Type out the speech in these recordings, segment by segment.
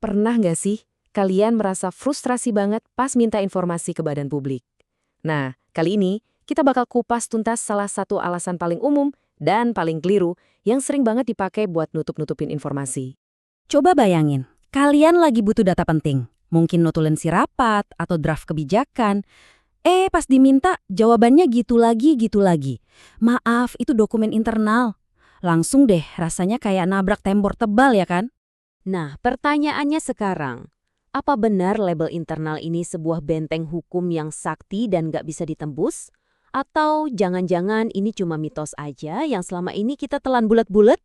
Pernah nggak sih kalian merasa frustrasi banget pas minta informasi ke badan publik? Nah, kali ini kita bakal kupas tuntas salah satu alasan paling umum dan paling keliru yang sering banget dipakai buat nutup-nutupin informasi. Coba bayangin, kalian lagi butuh data penting, mungkin notulensi rapat atau draft kebijakan. Pas diminta, jawabannya gitu lagi, gitu lagi. Maaf, itu dokumen internal. Langsung deh, rasanya kayak nabrak tembok tebal ya kan? Nah, pertanyaannya sekarang, apa benar label internal ini sebuah benteng hukum yang sakti dan nggak bisa ditembus? Atau jangan-jangan ini cuma mitos aja yang selama ini kita telan bulat-bulat?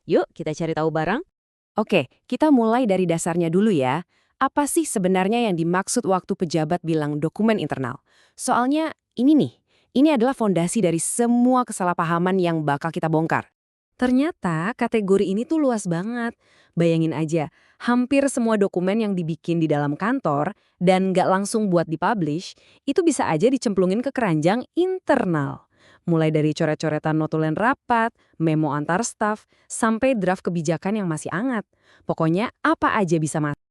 Yuk, kita cari tahu bareng. Oke, kita mulai dari dasarnya dulu ya. Apa sih sebenarnya yang dimaksud waktu pejabat bilang dokumen internal? Soalnya ini adalah fondasi dari semua kesalahpahaman yang bakal kita bongkar. Ternyata kategori ini tuh luas banget. Bayangin aja, hampir semua dokumen yang dibikin di dalam kantor dan nggak langsung buat dipublish, itu bisa aja dicemplungin ke keranjang internal. Mulai dari coret-coretan notulen rapat, memo antar staf, sampai draft kebijakan yang masih hangat. Pokoknya apa aja bisa masuk.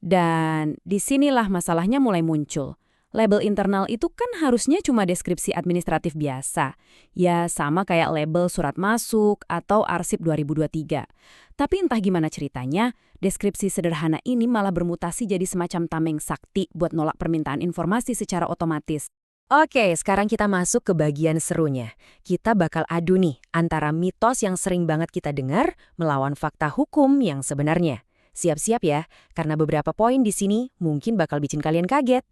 Dan disinilah masalahnya mulai muncul. Label internal itu kan harusnya cuma deskripsi administratif biasa. Ya sama kayak label surat masuk atau arsip 2023. Tapi entah gimana ceritanya, deskripsi sederhana ini malah bermutasi jadi semacam tameng sakti buat nolak permintaan informasi secara otomatis. Oke, sekarang kita masuk ke bagian serunya. Kita bakal adu nih antara mitos yang sering banget kita dengar melawan fakta hukum yang sebenarnya. Siap-siap ya, karena beberapa poin di sini mungkin bakal bikin kalian kaget.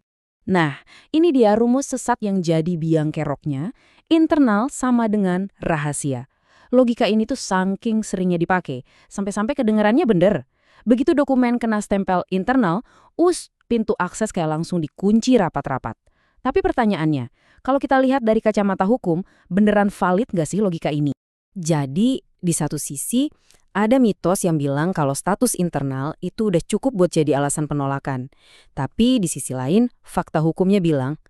Nah, ini dia rumus sesat yang jadi biang keroknya. Internal sama dengan rahasia. Logika ini tuh saking seringnya dipakai, sampai-sampai kedengarannya bener. Begitu dokumen kena stempel internal, pintu akses kayak langsung dikunci rapat-rapat. Tapi pertanyaannya, kalau kita lihat dari kacamata hukum, beneran valid nggak sih logika ini? Jadi, di satu sisi, ada mitos yang bilang kalau status internal itu udah cukup buat jadi alasan penolakan. Tapi di sisi lain, fakta hukumnya bilang,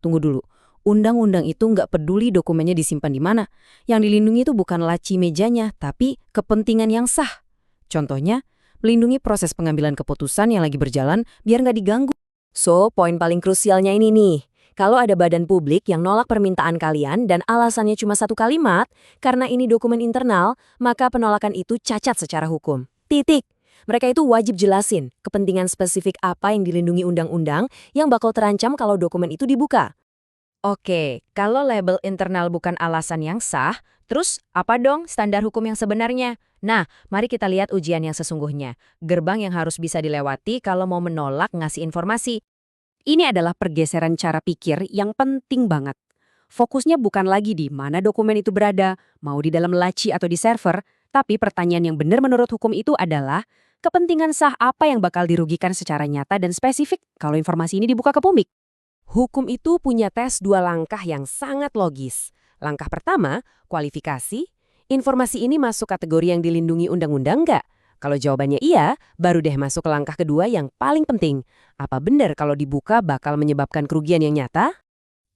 tunggu dulu, undang-undang itu nggak peduli dokumennya disimpan di mana. Yang dilindungi itu bukan laci mejanya, tapi kepentingan yang sah. Contohnya, melindungi proses pengambilan keputusan yang lagi berjalan biar nggak diganggu. So, poin paling krusialnya ini nih. Kalau ada badan publik yang nolak permintaan kalian dan alasannya cuma satu kalimat, karena ini dokumen internal, maka penolakan itu cacat secara hukum. Titik. Mereka itu wajib jelasin kepentingan spesifik apa yang dilindungi undang-undang yang bakal terancam kalau dokumen itu dibuka. Oke, kalau label internal bukan alasan yang sah, terus apa dong standar hukum yang sebenarnya? Nah, mari kita lihat ujian yang sesungguhnya. Gerbang yang harus bisa dilewati kalau mau menolak ngasih informasi. Ini adalah pergeseran cara pikir yang penting banget. Fokusnya bukan lagi di mana dokumen itu berada, mau di dalam laci atau di server, tapi pertanyaan yang benar menurut hukum itu adalah, kepentingan sah apa yang bakal dirugikan secara nyata dan spesifik kalau informasi ini dibuka ke publik? Hukum itu punya tes 2 langkah yang sangat logis. Langkah pertama, kualifikasi. Informasi ini masuk kategori yang dilindungi undang-undang nggak? Kalau jawabannya iya, baru deh masuk ke langkah kedua yang paling penting. Apa benar kalau dibuka bakal menyebabkan kerugian yang nyata?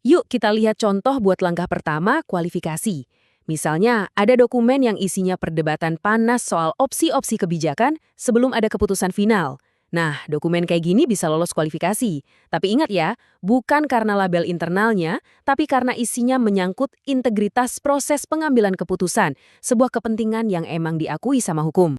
Yuk kita lihat contoh buat langkah pertama, kualifikasi. Misalnya, ada dokumen yang isinya perdebatan panas soal opsi-opsi kebijakan sebelum ada keputusan final. Nah, dokumen kayak gini bisa lolos kualifikasi. Tapi ingat ya, bukan karena label internalnya, tapi karena isinya menyangkut integritas proses pengambilan keputusan, sebuah kepentingan yang emang diakui sama hukum.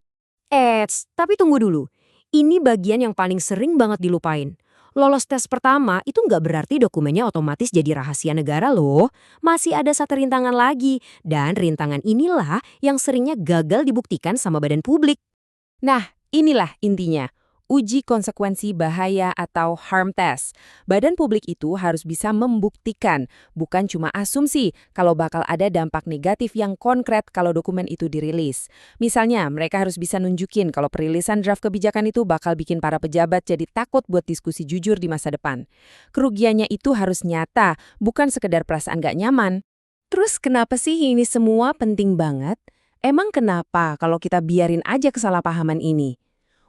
Tapi tunggu dulu. Ini bagian yang paling sering banget dilupain. Lolos tes pertama itu nggak berarti dokumennya otomatis jadi rahasia negara loh. Masih ada satu rintangan lagi. Dan rintangan inilah yang seringnya gagal dibuktikan sama badan publik. Nah, inilah intinya. Uji konsekuensi bahaya atau harm test. Badan publik itu harus bisa membuktikan, bukan cuma asumsi, kalau bakal ada dampak negatif yang konkret kalau dokumen itu dirilis. Misalnya, mereka harus bisa nunjukin kalau perilisan draft kebijakan itu bakal bikin para pejabat jadi takut buat diskusi jujur di masa depan. Kerugiannya itu harus nyata, bukan sekedar perasaan gak nyaman. Terus kenapa sih ini semua penting banget? Emang kenapa kalau kita biarin aja kesalahpahaman ini?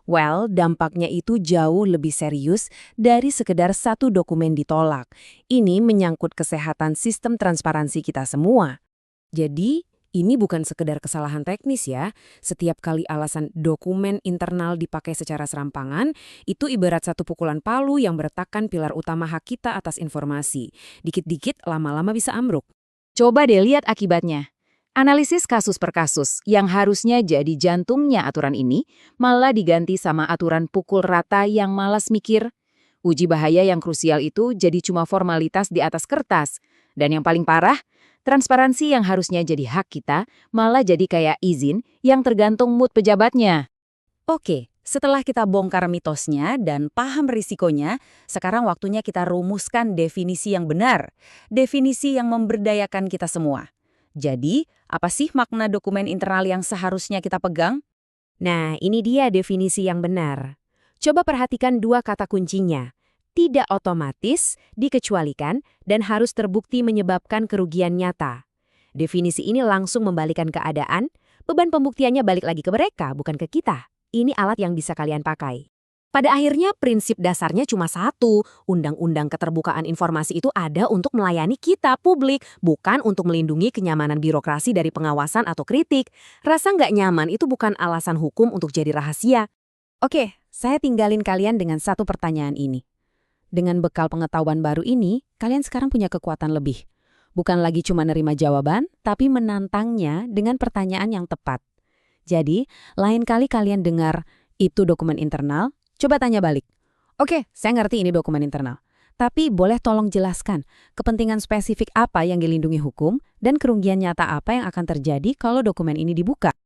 Well, dampaknya itu jauh lebih serius dari sekedar satu dokumen ditolak. Ini menyangkut kesehatan sistem transparansi kita semua. Jadi, Ini bukan sekedar kesalahan teknis ya. Setiap kali alasan dokumen internal dipakai secara serampangan, itu ibarat satu pukulan palu yang meretakkan pilar utama hak kita atas informasi. Dikit-dikit lama-lama bisa ambruk. Coba deh lihat akibatnya. Analisis kasus per kasus yang harusnya jadi jantungnya aturan ini malah diganti sama aturan pukul rata yang malas mikir. Uji bahaya yang krusial itu jadi cuma formalitas di atas kertas. Dan yang paling parah, transparansi yang harusnya jadi hak kita malah jadi kayak izin yang tergantung mood pejabatnya. Oke, setelah kita bongkar mitosnya dan paham risikonya, sekarang waktunya kita rumuskan definisi yang benar. Definisi yang memberdayakan kita semua. Jadi, apa sih makna dokumen internal yang seharusnya kita pegang? Nah, ini dia definisi yang benar. Coba perhatikan dua kata kuncinya. Tidak otomatis, dikecualikan, dan harus terbukti menyebabkan kerugian nyata. Definisi ini langsung membalikan keadaan, beban pembuktiannya balik lagi ke mereka, bukan ke kita. Ini alat yang bisa kalian pakai. Pada akhirnya prinsip dasarnya cuma satu, Undang-Undang Keterbukaan Informasi itu ada untuk melayani kita, publik, bukan untuk melindungi kenyamanan birokrasi dari pengawasan atau kritik. Rasa nggak nyaman itu bukan alasan hukum untuk jadi rahasia. Oke, saya tinggalin kalian dengan satu pertanyaan ini. Dengan bekal pengetahuan baru ini, kalian sekarang punya kekuatan lebih. Bukan lagi cuma nerima jawaban, tapi menantangnya dengan pertanyaan yang tepat. Jadi, lain kali kalian dengar, itu dokumen internal, coba tanya balik. Oke, saya ngerti ini dokumen internal. Tapi boleh tolong jelaskan kepentingan spesifik apa yang dilindungi hukum dan kerugian nyata apa yang akan terjadi kalau dokumen ini dibuka.